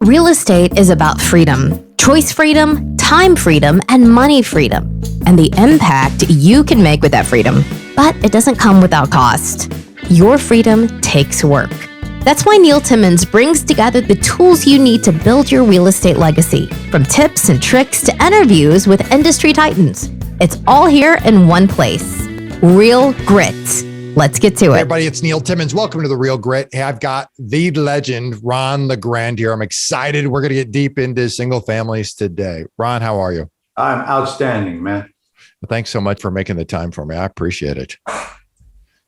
Real estate is about freedom, choice freedom, time freedom, and money freedom, and the impact you can make with that freedom. But it doesn't come without cost. Your freedom takes work. That's why Neil Timmins brings together the tools you need to build your real estate legacy, from tips and tricks to interviews with industry titans. It's all here in one place. Real Grit. Let's get to it. Hey everybody, it's Neil Timmins. Welcome to The Real Grit. Hey, I've got the legend, Ron LeGrand here. I'm excited. We're going to get deep into single families today. Ron, how are you? I'm outstanding, man. Well, thanks so much for making the time for me. I appreciate it.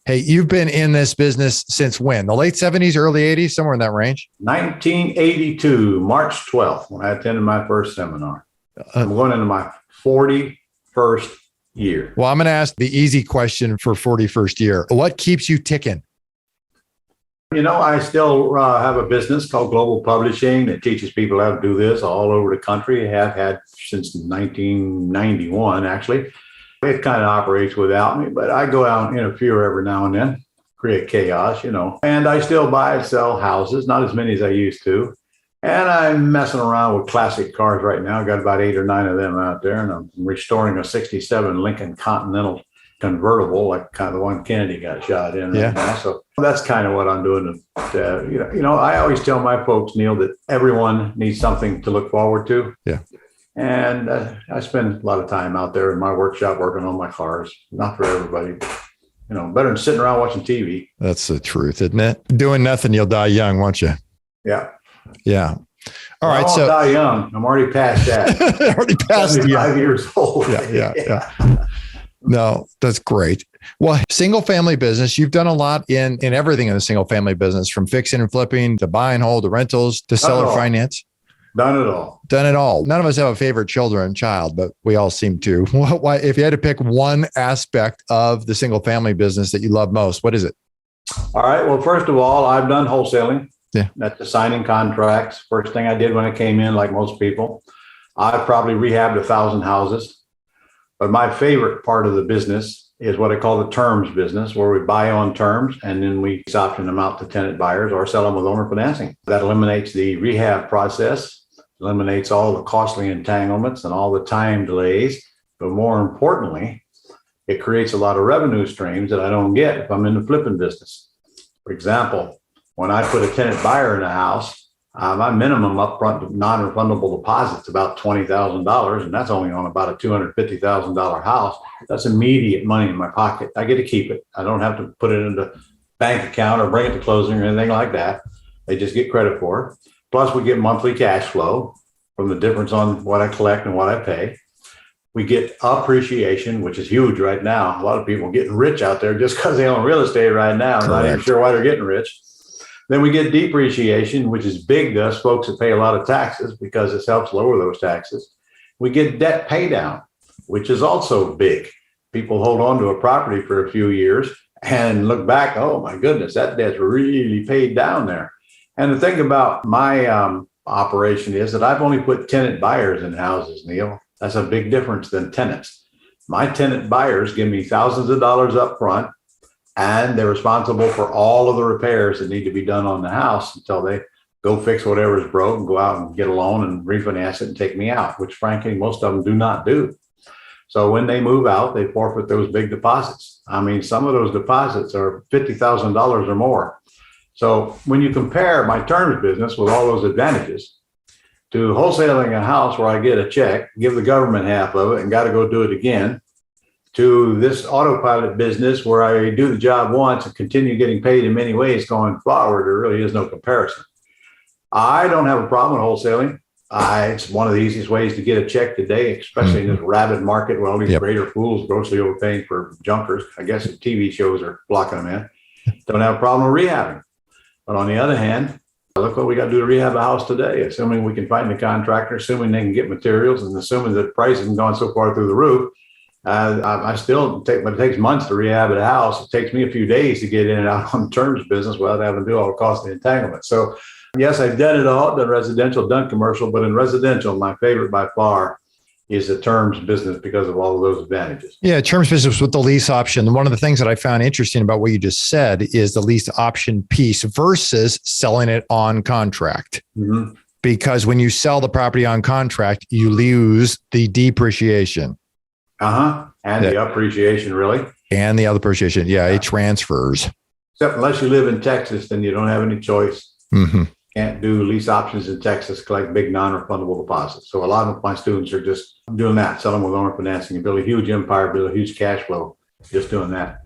Hey, you've been in this business since when? The late 70s, early 80s, somewhere in that range? 1982, March 12th, when I attended my first seminar. I'm going into my 41st year. Well, I'm going to ask the easy question for 41st year. What keeps you ticking? You know, I still have a business called Global Publishing that teaches people how to do this all over the country. I have had since 1991, actually. It kind of operates without me, but I go out and interfere every now and then, create chaos, you know. And I still buy and sell houses, not as many as I used to. And I'm messing around with classic cars right now. I've got about 8 or 9 of them out there, and I'm restoring a 67 Lincoln Continental convertible, like kind of the one Kennedy got shot in right now. So that's kind of what I'm doing. You know, I always tell my folks, Neil, that everyone needs something to look forward to. Yeah. And I spend a lot of time out there in my workshop working on my cars. Not for everybody, but, you know, better than sitting around watching TV. That's the truth, isn't it? Doing nothing, you'll die young, won't you? Yeah. Yeah. All right. I won't die young. I'm already past that. Already past 5 years old. Yeah. No, that's great. Well, single family business, you've done a lot in everything in the single family business, from fixing and flipping to buy and hold to rentals to seller finance. Done it all. Done it all. None of us have a favorite child, but we all seem to. Why, if you had to pick one aspect of the single family business that you love most, what is it? All right. Well, first of all, I've done wholesaling. Yeah. That's the signing contracts. First thing I did when I came in, like most people, I probably rehabbed 1,000 houses. But my favorite part of the business is what I call the terms business, where we buy on terms and then we option them out to tenant buyers or sell them with owner financing. That eliminates the rehab process, eliminates all the costly entanglements and all the time delays. But more importantly, it creates a lot of revenue streams that I don't get if I'm in the flipping business. For example, when I put a tenant buyer in a house, my minimum upfront non-refundable deposit is about $20,000, and that's only on about a $250,000 house. That's immediate money in my pocket. I get to keep it. I don't have to put it in the bank account or bring it to closing or anything like that. They just get credit for it. Plus, we get monthly cash flow from the difference on what I collect and what I pay. We get appreciation, which is huge right now. A lot of people are getting rich out there just because they own real estate right now. I'm not even sure why they're getting rich. Then we get depreciation, which is big to us folks that pay a lot of taxes because this helps lower those taxes. We get debt pay down, which is also big. People hold on to a property for a few years and look back, oh my goodness, that debt's really paid down there. And the thing about my operation is that I've only put tenant buyers in houses, Neil. That's a big difference than tenants. My tenant buyers give me thousands of dollars up front, and they're responsible for all of the repairs that need to be done on the house until they go fix whatever's broke and go out and get a loan and refinance it and take me out, which frankly, most of them do not do. So when they move out, they forfeit those big deposits. I mean, some of those deposits are $50,000 or more. So when you compare my terms business with all those advantages to wholesaling a house where I get a check, give the government half of it and got to go do it again, to this autopilot business where I do the job once and continue getting paid in many ways going forward, there really is no comparison. I don't have a problem with wholesaling. It's one of the easiest ways to get a check today, especially in this rabid market where all these greater fools grossly overpaying for junkers. I guess the TV shows are blocking them in. Don't have a problem with rehabbing. But on the other hand, look what we got to do to rehab a house today, assuming we can find the contractor, assuming they can get materials, and assuming that price hasn't gone so far through the roof. I still take, but it takes months to rehab a house. It takes me a few days to get in and out on the terms business without having to do all the costly entanglement. So yes, I've done it all, done residential, done commercial, but in residential, my favorite by far is the terms business because of all of those advantages. Yeah, terms business with the lease option. One of the things that I found interesting about what you just said is the lease option piece versus selling it on contract. Mm-hmm. Because when you sell the property on contract, you lose the depreciation. And the appreciation, really. And the other appreciation. Yeah, it transfers. Except unless you live in Texas, then you don't have any choice. Mm-hmm. Can't do lease options in Texas, collect big non-refundable deposits. So a lot of my students are just doing that, selling with owner financing and build a huge empire, build a huge cash flow, just doing that.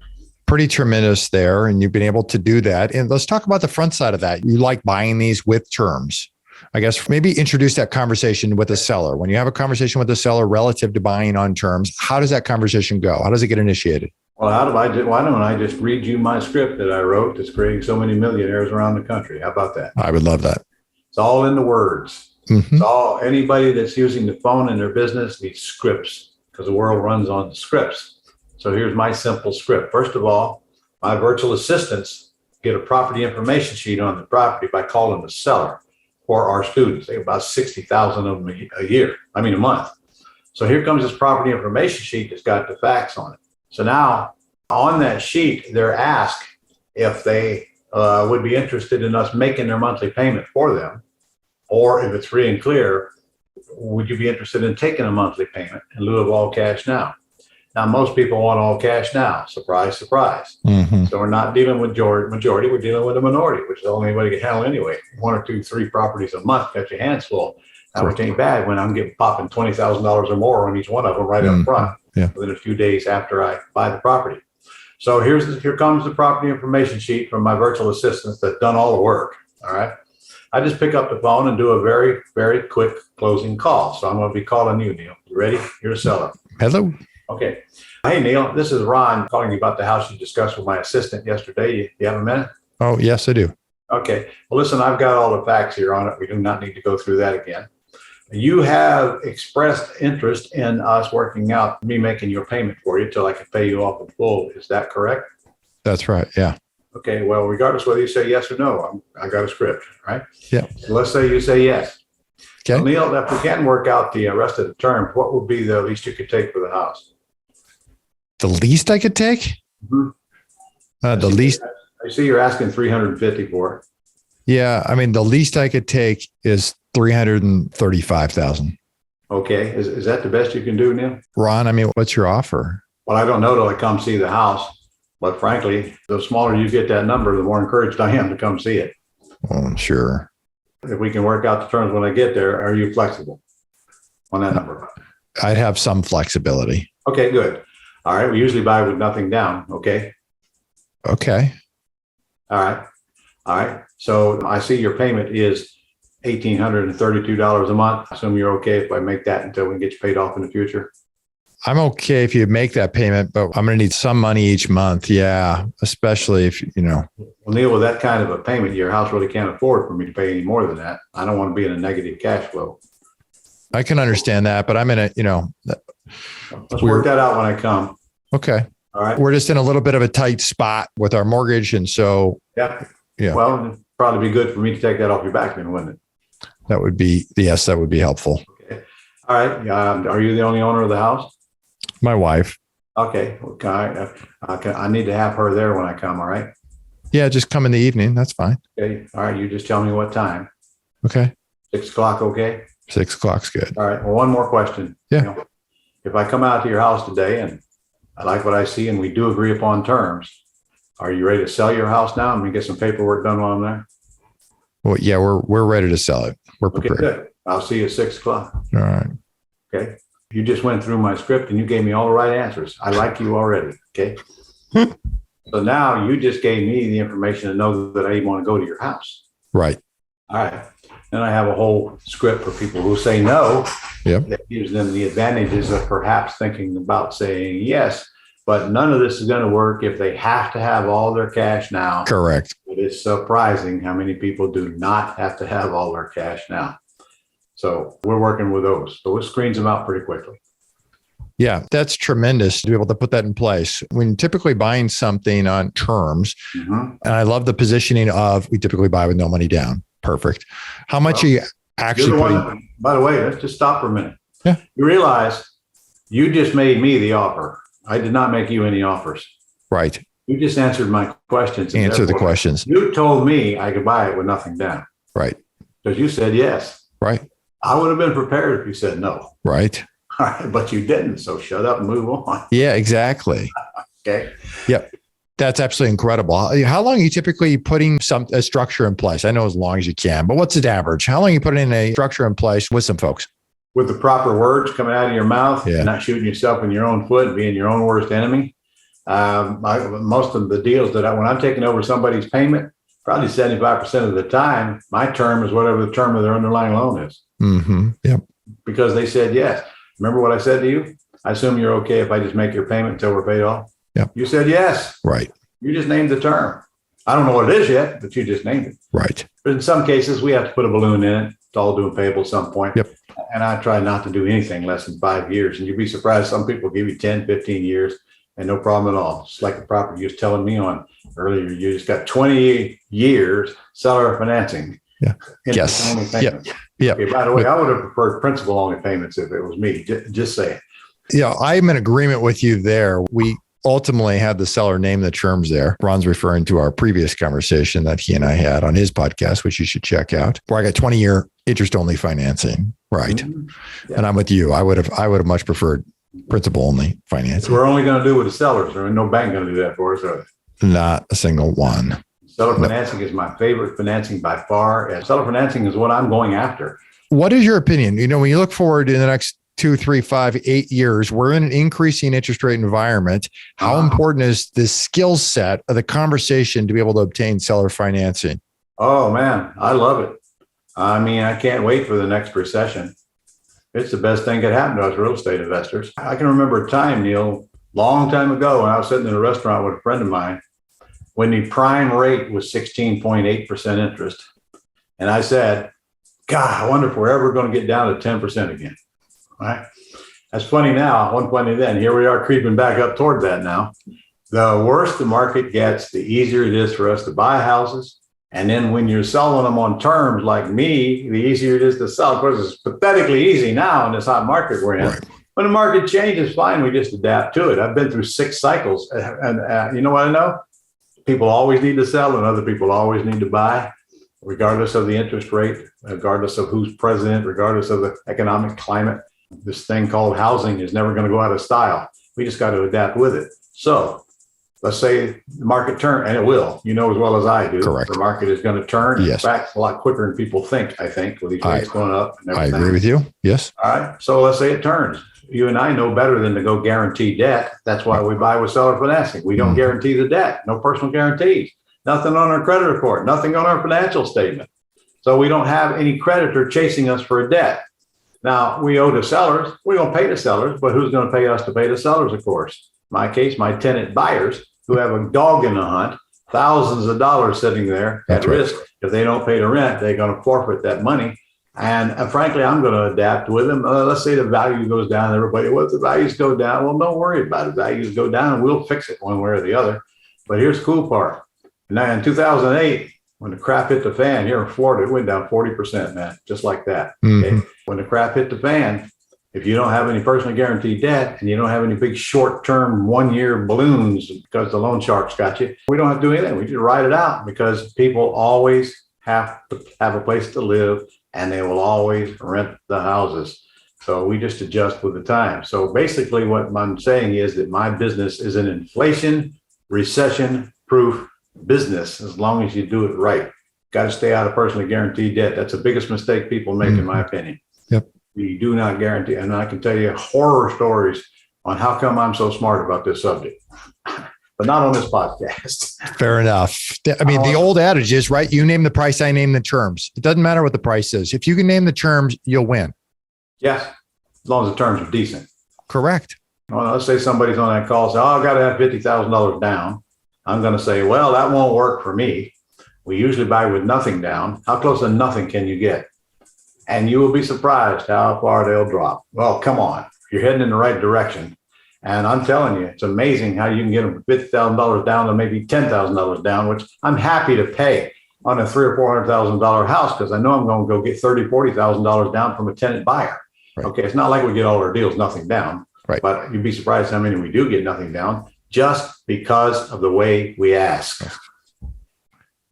Pretty tremendous there. And you've been able to do that. And let's talk about the front side of that. You like buying these with terms. I guess maybe introduce that conversation with the seller. When you have a conversation with the seller relative to buying on terms, how does that conversation go? How does it get initiated? Well, why don't I just read you my script that I wrote that's creating so many millionaires around the country? How about that? I would love that. It's all in the words. Mm-hmm. It's all, anybody that's using the phone in their business needs scripts because the world runs on scripts. So here's my simple script. First of all, my virtual assistants get a property information sheet on the property by calling the seller for our students. They have about 60,000 of them a month. So here comes this property information sheet that's got the facts on it. So now on that sheet, they're asked if they would be interested in us making their monthly payment for them, or if it's free and clear, would you be interested in taking a monthly payment in lieu of all cash now? Now, most people want all cash now. Surprise, surprise. Mm-hmm. So we're not dealing with majority. We're dealing with a minority, which is the only anybody can handle anyway. 1 or 2, 3 properties a month, got your hands full. Now, it ain't bad when I'm popping $20,000 or more on each one of them right up front within a few days after I buy the property. So here comes the property information sheet from my virtual assistants that done all the work. All right. I just pick up the phone and do a very, very quick closing call. So I'm going to be calling you, Neil. You ready? You're a seller. Hello. Okay. Hey, Neil, this is Ron calling you about the house you discussed with my assistant yesterday. You have a minute? Oh, yes, I do. Okay. Well, listen, I've got all the facts here on it. We do not need to go through that again. You have expressed interest in us working out, me making your payment for you till I can pay you off in full. Is that correct? That's right. Yeah. Okay. Well, regardless whether you say yes or no, I got a script, right? Yeah. So let's say you say yes. Okay. Well, Neil, if we can work out the rest of the terms, what would be the least you could take for the house? The least I could take? Mm-hmm. The least. I see you're asking $350 for it. Yeah. I mean, the least I could take is $335,000. Okay. Is that the best you can do, Neil? Ron, I mean, what's your offer? Well, I don't know till I come see the house. But frankly, the smaller you get that number, the more encouraged I am to come see it. Oh, sure. If we can work out the terms when I get there, are you flexible on that number? I'd have some flexibility. Okay, good. All right. We usually buy with nothing down. Okay. Okay. All right. All right. So I see your payment is $1,832 a month. I assume you're okay if I make that until we can get you paid off in the future. I'm okay if you make that payment, but I'm going to need some money each month. Yeah. Especially if, Well, Neil, with that kind of a payment, your house really can't afford for me to pay any more than that. I don't want to be in a negative cash flow. I can understand that, but I'm in a, Let's work that out when I come. Okay. All right. We're just in a little bit of a tight spot with our mortgage. And so, Yeah. Yeah. Well, it'd probably be good for me to take that off your back then, wouldn't it? that would be helpful. Okay. All right. Are you the only owner of the house? My wife. Okay. I need to have her there when I come. All right. Yeah. Just come in the evening. That's fine. Okay. All right. You just tell me what time. Okay. 6 o'clock. Okay. 6 o'clock's good. All right. Well, one more question. Yeah. If I come out to your house today and I like what I see and we do agree upon terms, are you ready to sell your house now and we get some paperwork done while I'm there? Well, yeah, we're ready to sell it. We're prepared. Okay, good. I'll see you at 6 o'clock. All right. Okay. You just went through my script and you gave me all the right answers. I like you already. Okay. So now you just gave me the information to know that I even want to go to your house. Right. All right. Then I have a whole script for people who say no. Yep. That gives them the advantages of perhaps thinking about saying yes, but none of this is going to work if they have to have all their cash now. Correct. It is surprising how many people do not have to have all their cash now. So we're working with those. So it screens them out pretty quickly. Yeah, that's tremendous to be able to put that in place. When typically buying something on terms, and I love the positioning of we typically buy with no money down. Perfect. How much are you actually putting? By the way, let's just stop for a minute. Yeah. You realize you just made me the offer. I did not make you any offers. Right. You just answered my questions. Answer the questions. You told me I could buy it with nothing down. Right. Because you said yes. Right. I would have been prepared if you said no. Right. All right, but you didn't. So shut up and move on. Yeah, exactly. Okay. Yep. That's absolutely incredible. How long are you typically putting a structure in place? I know as long as you can, but what's the average? How long are you putting in a structure in place with some folks? With the proper words coming out of your mouth, Yeah. and not shooting yourself in your own foot and being your own worst enemy. Most of the deals when I'm taking over somebody's payment, probably 75% of the time, my term is whatever the term of their underlying loan is. Mm-hmm. Yep. Because they said yes. Remember what I said to you? I assume you're okay if I just make your payment until we're paid off. Yep. You said yes. Right. You just named the term. I don't know what it is yet, but you just named it. Right. But in some cases, we have to put a balloon in it. It's all due and payable at some point. Yep. And I try not to do anything less than 5 years. And you'd be surprised. Some people give you 10, 15 years and no problem at all. It's like the property you was telling me on earlier. You just got 20 years seller financing. Yeah. Yes. Yep. Yep. Okay, by the way, I would have preferred principal only payments if it was me. Just saying. Yeah, I'm in agreement with you there. We ultimately had the seller name the terms there. Ron's referring to our previous conversation that he and I had on his podcast, which you should check out, where I got 20-year interest-only financing. Right. Mm-hmm. Yeah. And I'm with you. I would have much preferred principal-only financing. So we're only going to do with the sellers. There ain't no bank going to do that for us, are they? Not a single one. Seller financing is my favorite financing by far. And seller financing is what I'm going after. What is your opinion? When you look forward in the next 2, 3, 5, 8 years, we're in an increasing interest rate environment. How important is the skill set of the conversation to be able to obtain seller financing? Oh, man, I love it. I mean, I can't wait for the next recession. It's the best thing that happened to us real estate investors. I can remember a time, Neil, long time ago when I was sitting in a restaurant with a friend of mine, when the prime rate was 16.8% interest. And I said, God, I wonder if we're ever going to get down to 10% again. Right? That's funny now, 120 then. Here we are creeping back up toward that now. The worse the market gets, the easier it is for us to buy houses. And then when you're selling them on terms like me, the easier it is to sell. Of course, it's pathetically easy now in this hot market we're in. Right. When the market changes, fine, we just adapt to it. I've been through 6 cycles. And you know what I know? People always need to sell and other people always need to buy, regardless of the interest rate, regardless of who's president, regardless of the economic climate. This thing called housing is never going to go out of style. We just got to adapt with it. So let's say the market turn, and it will, as well as I do. Correct. The market is going to turn. Yes. In fact, a lot quicker than people think, I think, with these rates going up. And I agree with you. Yes. All right. So let's say it turns. You and I know better than to go guarantee debt. That's why we buy with seller financing. We don't guarantee the debt. No personal guarantees. Nothing on our credit report. Nothing on our financial statement. So we don't have any creditor chasing us for a debt. Now, we owe the sellers. We're going to pay the sellers, but who's going to pay us to pay the sellers, of course? In my case, my tenant buyers who have a dog in the hunt, thousands of dollars sitting there at risk. If they don't pay the rent, they're going to forfeit that money. And frankly, I'm going to adapt with them. Let's say the value goes down. Everybody, well, if the values go down, well, don't worry about it. Values go down and we'll fix it one way or the other. But here's the cool part. Now, in 2008, when the crap hit the fan here in Florida, it went down 40%, man, just like that. Mm-hmm. Okay? When the crap hit the fan, if you don't have any personally guaranteed debt and you don't have any big short-term 1-year balloons because the loan sharks got you, we don't have to do anything. We just ride it out because people always have to have a place to live and they will always rent the houses. So we just adjust with the time. So basically what I'm saying is that my business is an inflation, recession-proof business as long as you do it right. Got to stay out of personally guaranteed debt. That's the biggest mistake people make, in my opinion. Yep. You do not guarantee. And I can tell you horror stories on how come I'm so smart about this subject, but not on this podcast. Fair enough. I mean, the old adage is, right? You name the price, I name the terms. It doesn't matter what the price is. If you can name the terms, you'll win. Yes. As long as the terms are decent. Correct. Well, let's say somebody's on that call, say, oh, I've got to have $50,000 down. I'm going to say, well, that won't work for me. We usually buy with nothing down. How close to nothing can you get? And you will be surprised how far they'll drop. Well, come on. You're heading in the right direction. And I'm telling you, it's amazing how you can get them $50,000 down to maybe $10,000 down, which I'm happy to pay on a $300,000 or $400,000 house because I know I'm going to go get $30,000, $40,000 down from a tenant buyer. Right. Okay, it's not like we get all our deals nothing down, Right. but you'd be surprised how many we do get nothing down just because of the way we ask.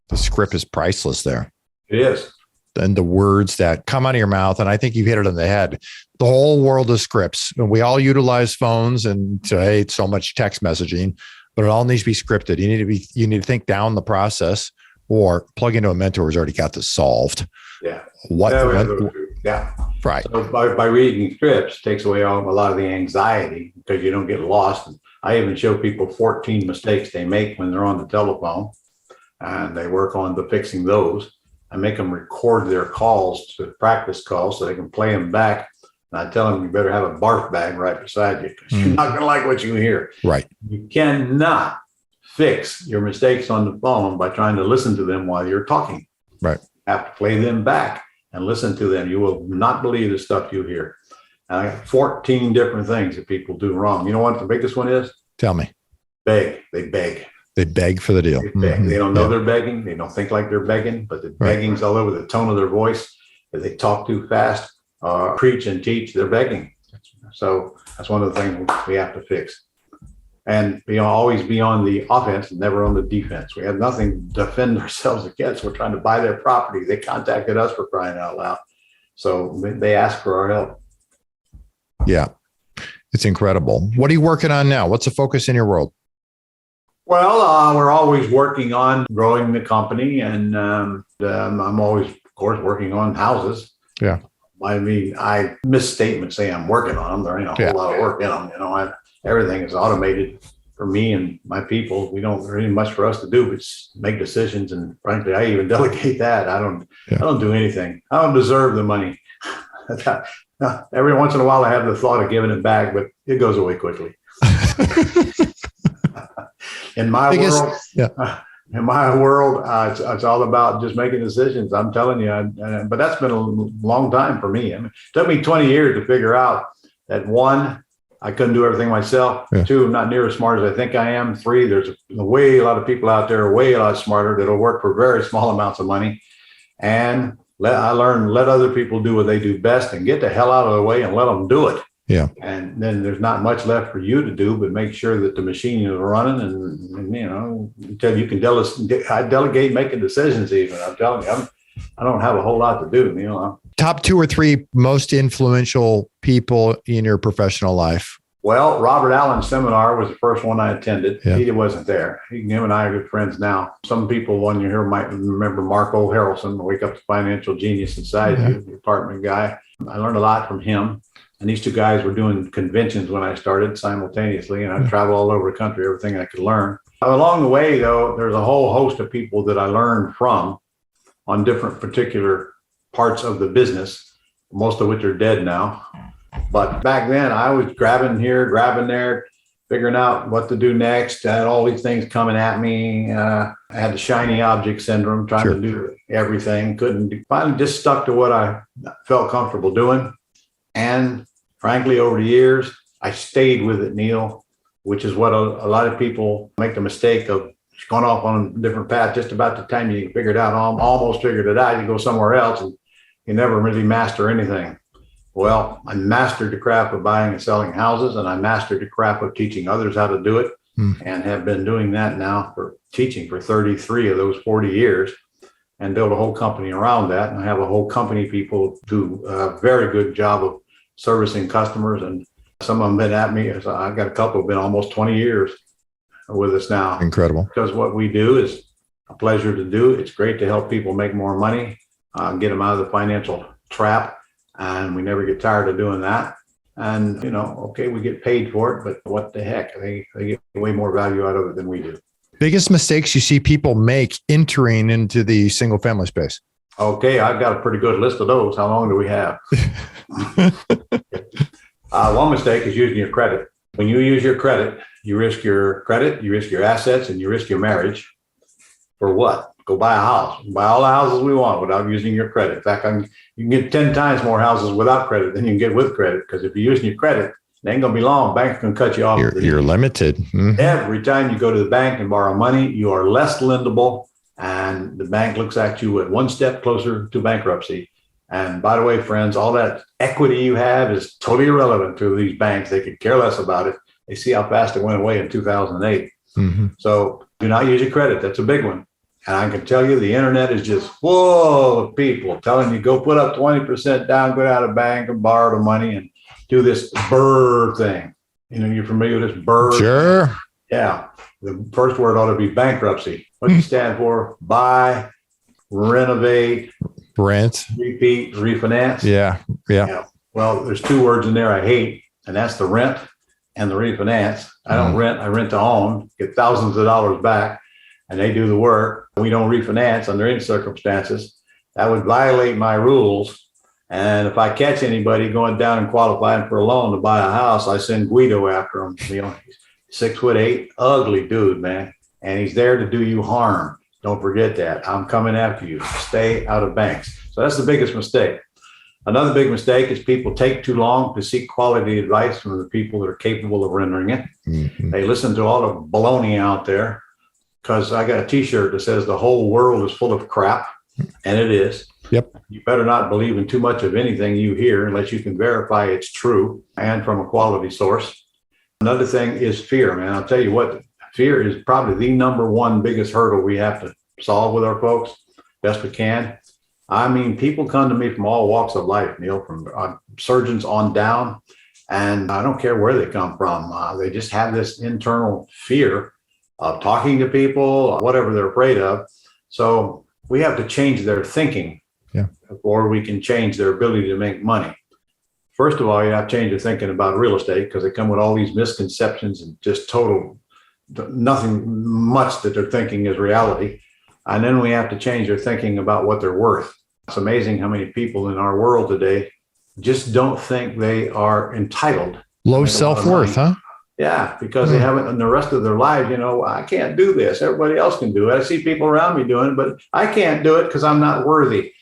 The script is priceless there. It is. And the words that come out of your mouth. And I think you've hit it on the head. The whole world of scripts. And we all utilize phones and today it's so much text messaging, but it all needs to be scripted. You need to think down the process or plug into a mentor who's already got this solved. Yeah. Yeah. Right. So by reading scripts takes away a lot of the anxiety because you don't get lost. And I even show people 14 mistakes they make when they're on the telephone, and they work on fixing those. I make them record their calls to practice calls so they can play them back. And I tell them you better have a barf bag right beside you because you're not going to like what you hear. Right. You cannot fix your mistakes on the phone by trying to listen to them while you're talking. Right. You have to play them back and listen to them. You will not believe the stuff you hear. And I got 14 different things that people do wrong. You know what the biggest one is? Tell me. Beg. They beg. They beg for the deal. They beg. They don't know they're begging. They don't think like they're begging, but the begging's all over the tone of their voice. If they talk too fast, preach and teach, they're begging. So that's one of the things we have to fix. And always be on the offense and never on the defense. We have nothing to defend ourselves against. We're trying to buy their property. They contacted us for crying out loud. So they asked for our help. Yeah. It's incredible. What are you working on now? What's the focus in your world? Well, we're always working on growing the company, and I'm always, of course, working on houses. Yeah. I mean, I misstatement say I'm working on them. There ain't a whole lot of work in them. Everything is automated for me and my people. We don't really much for us to do, but make decisions. And frankly, I even delegate that. I don't do anything. I don't deserve the money. Every once in a while, I have the thought of giving it back, but it goes away quickly. In my world, it's all about just making decisions. I'm telling you, but that's been a long time for me. I mean, it took me 20 years to figure out that one, I couldn't do everything myself. Yeah. Two, I'm not near as smart as I think I am. Three, there's a lot of people out there way a lot smarter that'll work for very small amounts of money. And I learned, let other people do what they do best and get the hell out of the way and let them do it. Yeah. And then there's not much left for you to do, but make sure that the machine is running and until you can delegate making decisions even. I'm telling you, I don't have a whole lot to do. Top 2 or 3 most influential people in your professional life. Well, Robert Allen's seminar was the first one I attended. Yeah. He wasn't there. Him and I are good friends now. Some people, when you hear, might remember Mark O. Harrelson, Wake Up the Financial Genius Inside You, the apartment guy. I learned a lot from him. And these two guys were doing conventions when I started simultaneously, and I traveled all over the country, everything I could learn. Along the way, though, there's a whole host of people that I learned from on different particular parts of the business, most of which are dead now. But back then, I was grabbing here, grabbing there, figuring out what to do next. I had all these things coming at me. I had the shiny object syndrome, trying to do everything. Finally just stuck to what I felt comfortable doing. And frankly, over the years, I stayed with it, Neil, which is what a lot of people make the mistake of going off on a different path. Just about the time you figure it out, almost figured it out, you go somewhere else and you never really master anything. Well, I mastered the craft of buying and selling houses, and I mastered the craft of teaching others how to do it, and have been doing that now for teaching for 33 of those 40 years and build a whole company around that. And I have a whole company people do a very good job of servicing customers, and some of them been at me. So I've got a couple been almost 20 years with us now. Incredible. Because what we do is a pleasure to do. It's great to help people make more money, get them out of the financial trap. And we never get tired of doing that. And, we get paid for it, but what the heck? They get way more value out of it than we do. Biggest mistakes you see people make entering into the single family space? Okay, I've got a pretty good list of those. How long do we have? One mistake is using your credit. When you use your credit, you risk your credit, you risk your assets, and you risk your marriage. For what? Go buy a house. Buy all the houses we want without using your credit. In fact, you can get 10 times more houses without credit than you can get with credit, because if you're using your credit, it ain't going to be long. Banks can cut you off. You're limited. Mm-hmm. Every time you go to the bank and borrow money, you are less lendable, and the bank looks at you at one step closer to bankruptcy. And by the way, friends, all that equity you have is totally irrelevant to these banks. They could care less about it. They see how fast it went away in 2008. Mm-hmm. So do not use your credit. That's a big one. And I can tell you the internet is just full of people telling you go put up 20% down, go down to the bank and borrow the money and do this BRRRR thing. You know, you're familiar with this BRRRR? Sure. Yeah. The first word ought to be bankruptcy. What does it stand for? Buy, renovate, Rent, repeat, refinance. Yeah. Well, there's two words in there I hate, and that's the rent and the refinance. I don't rent, I rent to own, get thousands of dollars back, and they do the work. We don't refinance under any circumstances. That would violate my rules. And if I catch anybody going down and qualifying for a loan to buy a house, I send Guido after him. You know, he's 6'8", ugly dude, man. And he's there to do you harm. Don't forget that. I'm coming after you. Stay out of banks. So that's the biggest mistake. Another big mistake is people take too long to seek quality advice from the people that are capable of rendering it. Mm-hmm. They listen to all the baloney out there, because I got a T-shirt that says the whole world is full of crap, and it is. Yep. You better not believe in too much of anything you hear unless you can verify it's true and from a quality source. Another thing is fear, man. I'll tell you what, fear is probably the number one biggest hurdle we have to solve with our folks best we can. I mean, people come to me from all walks of life, Neil, from surgeons on down, and I don't care where they come from. They just have this internal fear of talking to people, whatever they're afraid of. So we have to change their thinking before we can change their ability to make money. First of all, you have to change your thinking about real estate, because they come with all these misconceptions and just total, nothing much that they're thinking is reality. And then we have to change their thinking about what they're worth. It's amazing how many people in our world today just don't think they are entitled. Low self-worth, huh? Yeah, because they haven't in the rest of their lives, you know, I can't do this. Everybody else can do it. I see people around me doing it, but I can't do it because I'm not worthy.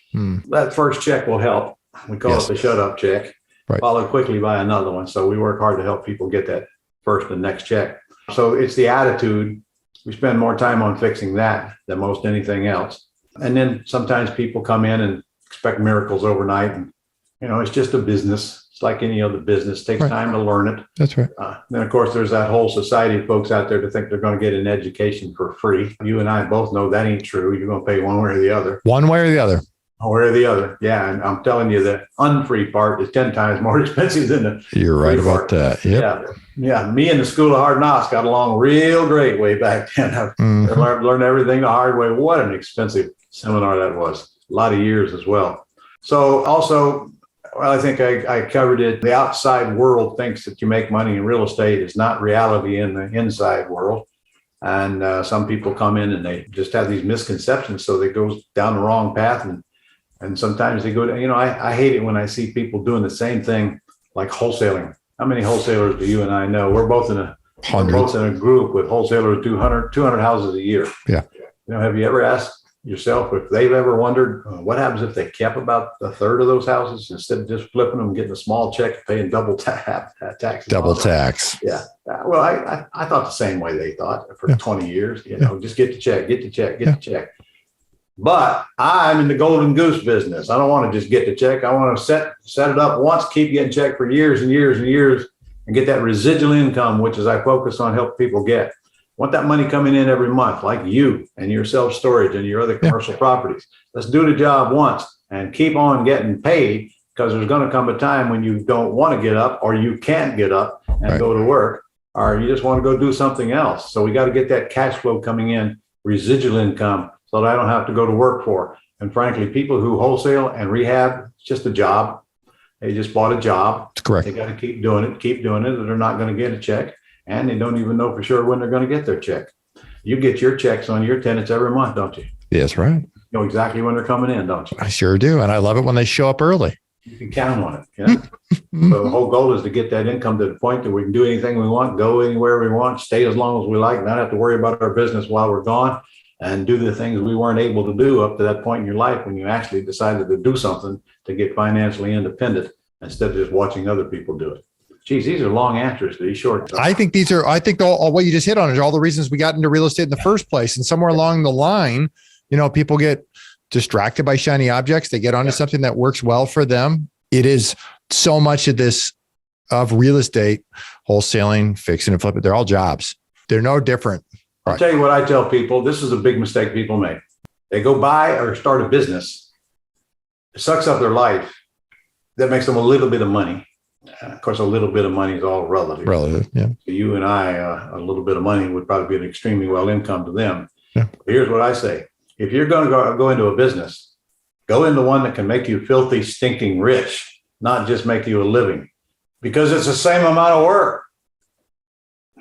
That first check will help. We call it the shut up check, followed quickly by another one. So we work hard to help people get that first and next check. So it's the attitude. We spend more time on fixing that than most anything else. And then sometimes people come in and expect miracles overnight. And, you know, it's just a business. It's like any other business. It takes time to learn it. That's right. Then, of course, there's that whole society of folks out there to think they're going to get an education for free. You and I both know that ain't true. You're going to pay one way or the other. One way or the other. One way or the other. Yeah. And I'm telling you, the unfree part is 10 times more expensive than the You're right free about part. that. Yep. Yeah. Me and the School of Hard Knocks got along real great way back then. I've learned everything the hard way. What an expensive seminar that was. A lot of years as well. So also, well, I think I covered it. The outside world thinks that you make money in real estate is not reality in the inside world. And some people come in and they just have these misconceptions. So they go down the wrong path. And sometimes they go, you know, I hate it when I see people doing the same thing like wholesaling. How many wholesalers do you and I know? We're both in a group with wholesalers, 200 houses a year. Yeah. You know, have you ever asked yourself if they've ever wondered what happens if they kept about a third of those houses instead of just flipping them and getting a small check and paying double tax? Double tax. Yeah. Well, I thought the same way they thought for 20 years. You know, just get the check, get the check. But I'm in the golden goose business. I don't want to just get the check. I want to set it up once, keep getting checked for years and years and years, and get that residual income, which is I focus on helping people get. Want that money coming in every month, like you and your self-storage and your other commercial properties. Let's do the job once and keep on getting paid, because there's going to come a time when you don't want to get up, or you can't get up and go to work, or you just want to go do something else. So we got to get that cash flow coming in, residual income, so that I don't have to go to work for. And frankly, people who wholesale and rehab, it's just a job. They just bought a job. That's correct. They got to keep doing it, or they're not going to get a check. And they don't even know for sure when they're going to get their check. You get your checks on your tenants every month, don't you? Yes, right. You know exactly when they're coming in, don't you? I sure do. And I love it when they show up early. You can count on it. Yeah? So the whole goal is to get that income to the point that we can do anything we want, go anywhere we want, stay as long as we like, not have to worry about our business while we're gone, and do the things we weren't able to do up to that point in your life when you actually decided to do something to get financially independent instead of just watching other people do it. Geez, these are long answers to these short. I think all what you just hit on is all the reasons we got into real estate in the first place. And somewhere along the line, you know, people get distracted by shiny objects. They get onto something that works well for them. It is so much of this of real estate, wholesaling, fixing and flipping. They're all jobs. They're no different. I'll tell you what I tell people. This is a big mistake people make. They go buy or start a business. It sucks up their life. That makes them a little bit of money. Of course, a little bit of money is all relative. Relative, yeah. To you and I, a little bit of money would probably be an extremely well income to them. Yeah. Here's what I say. If you're going to go into a business, go into one that can make you filthy, stinking rich, not just make you a living, because it's the same amount of work.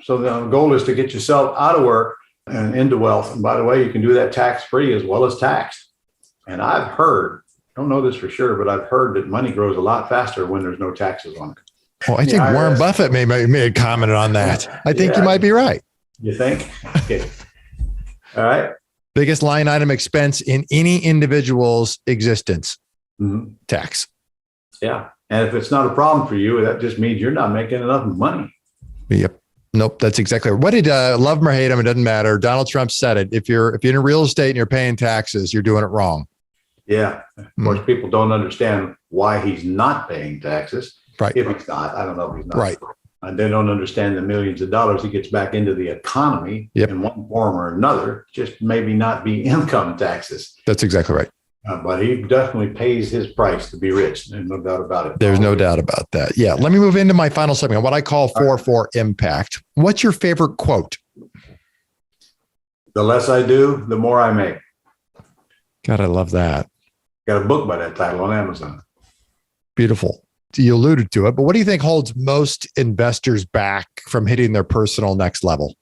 So the goal is to get yourself out of work and into wealth. And by the way, you can do that tax-free as well as taxed. And I've heard, don't know this for sure, but I've heard that money grows a lot faster when there's no taxes on it. Well, I think Warren Buffett may have commented on that. I think you might be right. You think? Okay. All right. Biggest line item expense in any individual's existence, tax. Yeah. And if it's not a problem for you, that just means you're not making enough money. Yep. Nope. That's exactly right. What did love him or hate him? It doesn't matter. Donald Trump said it. If you're in real estate and you're paying taxes, you're doing it wrong. Yeah. Of course, people don't understand why he's not paying taxes. Right. If he's not, I don't know if he's not. Right. And they don't understand the millions of dollars he gets back into the economy in one form or another, just maybe not be income taxes. That's exactly right. But he definitely pays his price to be rich. There's no doubt about it. There's no doubt about that. Yeah. Let me move into my final segment, what I call 4-4 impact. What's your favorite quote? The less I do, the more I make. God, I love that. Got a book by that title on Amazon. Beautiful. You alluded to it, but what do you think holds most investors back from hitting their personal next level?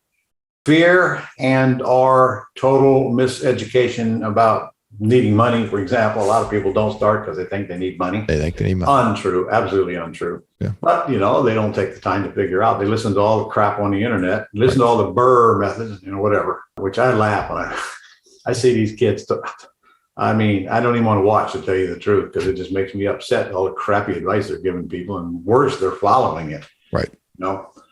Fear and or total miseducation about needing money. For example, a lot of people don't start because they think they need money. They think they need money. Untrue. Absolutely untrue. Yeah. But, they don't take the time to figure out. They listen to all the crap on the internet, listen to all the Burr methods, whatever, which I laugh when I see these kids. I don't even want to watch, to tell you the truth, because it just makes me upset, all the crappy advice they're giving people, and worse, they're following it. Right.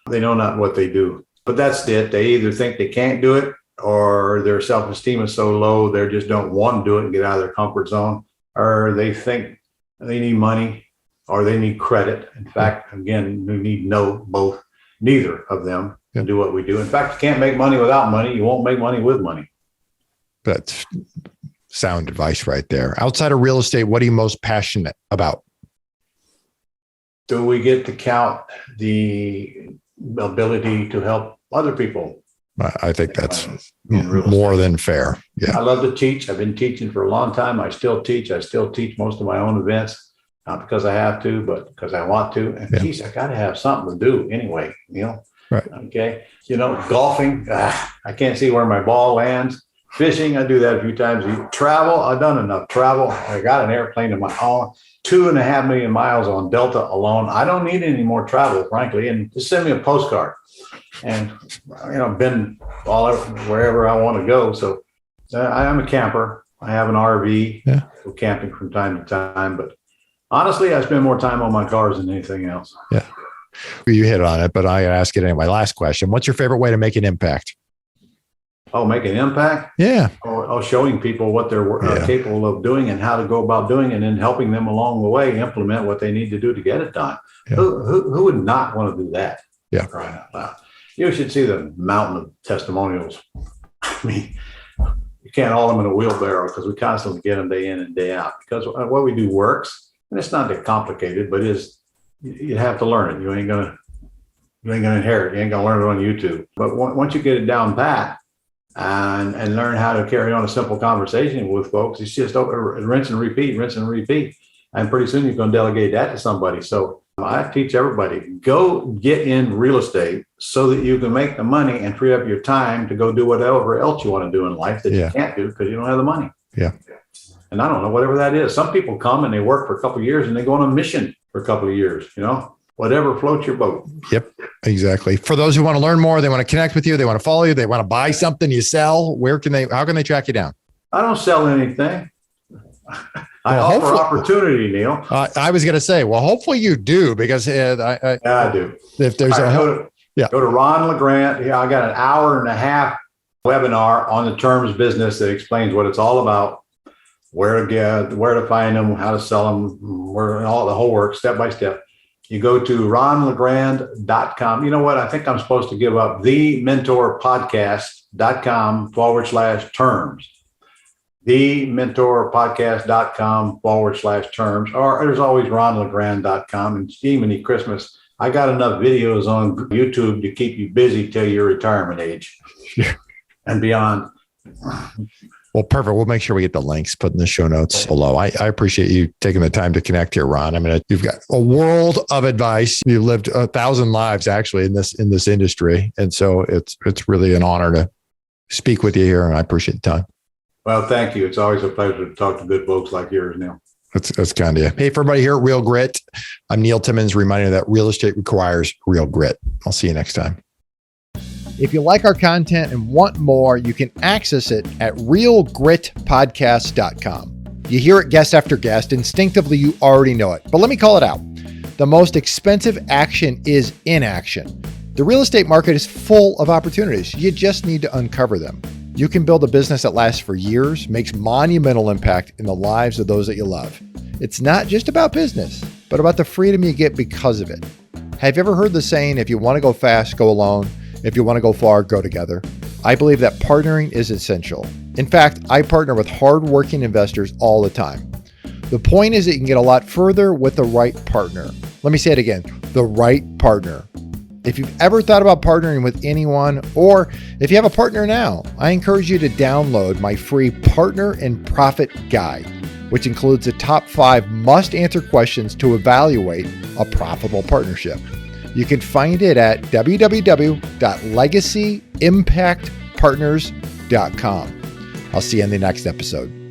They know not what they do. But that's it. They either think they can't do it, or their self-esteem is so low, they just don't want to do it and get out of their comfort zone, or they think they need money, or they need credit. In fact, again, you need both, neither of them to do what we do. In fact, you can't make money without money. You won't make money with money. That's sound advice right there. Outside of real estate, what are you most passionate about? Do we get to count the ability to help other people? I think that's more than fair. Yeah. I love to teach. I've been teaching for a long time. I still teach. I still teach most of my own events, not because I have to, but because I want to. And geez, I got to have something to do anyway, Right. Okay. golfing, I can't see where my ball lands. Fishing, I do that a few times. Travel, I've done enough travel. I got an airplane of my own, 2.5 million miles on Delta alone. I don't need any more travel, frankly. And just send me a postcard. And, been all over, wherever I want to go. So I'm a camper. I have an RV. Yeah. Go camping from time to time. But honestly, I spend more time on my cars than anything else. Yeah. You hit on it, but I ask it anyway. Last question. What's your favorite way to make an impact? Oh, make an impact? Yeah. Showing people what they're capable of doing and how to go about doing it, and then helping them along the way implement what they need to do to get it done. Yeah. Who would not want to do that? Yeah. Crying out loud. You should see the mountain of testimonials. I mean, you can't haul them in a wheelbarrow because we constantly get them day in and day out, because what we do works, and it's not that complicated, but you have to learn it. You ain't gonna inherit. You ain't gonna learn it on YouTube. But once you get it down pat, and learn how to carry on a simple conversation with folks, it's just rinse and repeat. And pretty soon you're going to delegate that to somebody. So I teach everybody, go get in real estate so that you can make the money and free up your time to go do whatever else you want to do in life that you can't do because you don't have the money. Yeah. And I don't know, whatever that is. Some people come and they work for a couple of years and they go on a mission for a couple of years, whatever floats your boat. Yep, exactly. For those who want to learn more, they want to connect with you, they want to follow you, they want to buy something you sell, how can they track you down? I don't sell anything. I offer opportunity, Neil. I was going to say, well, hopefully you do, because I do. If there's go to Ron LeGrand. I got an 1.5 hour webinar on the terms business that explains what it's all about. where to get, where to find them, how to sell them, where all the whole work, step by step. You go to ronlegrand.com. You know what? I think I'm supposed to give up thementorpodcast.com/terms. thementorpodcast.com/terms. Or there's always ronlegrand.com. And Jiminy Christmas, I got enough videos on YouTube to keep you busy till your retirement age and beyond. Well, perfect. We'll make sure we get the links put in the show notes below. I appreciate you taking the time to connect here, Ron. I mean, you've got a world of advice. You've lived 1,000 lives actually in this industry. And so it's really an honor to speak with you here. And I appreciate the time. Well, thank you. It's always a pleasure to talk to good folks like yours, Neil. That's kind of you. Hey, for everybody here at Real Grit, I'm Neil Timmins, reminding you that real estate requires real grit. I'll see you next time. If you like our content and want more, you can access it at realgritpodcast.com. You hear it guest after guest. Instinctively, you already know it. But let me call it out. The most expensive action is inaction. The real estate market is full of opportunities. You just need to uncover them. You can build a business that lasts for years, makes monumental impact in the lives of those that you love. It's not just about business, but about the freedom you get because of it. Have you ever heard the saying, if you want to go fast, go alone. If you want to go far, go together. I believe that partnering is essential. In fact, I partner with hardworking investors all the time. The point is that you can get a lot further with the right partner. Let me say it again, the right partner. If you've ever thought about partnering with anyone, or if you have a partner now, I encourage you to download my free Partner and Profit Guide, which includes the top 5 must-answer questions to evaluate a profitable partnership. You can find it at www.legacyimpactpartners.com. I'll see you in the next episode.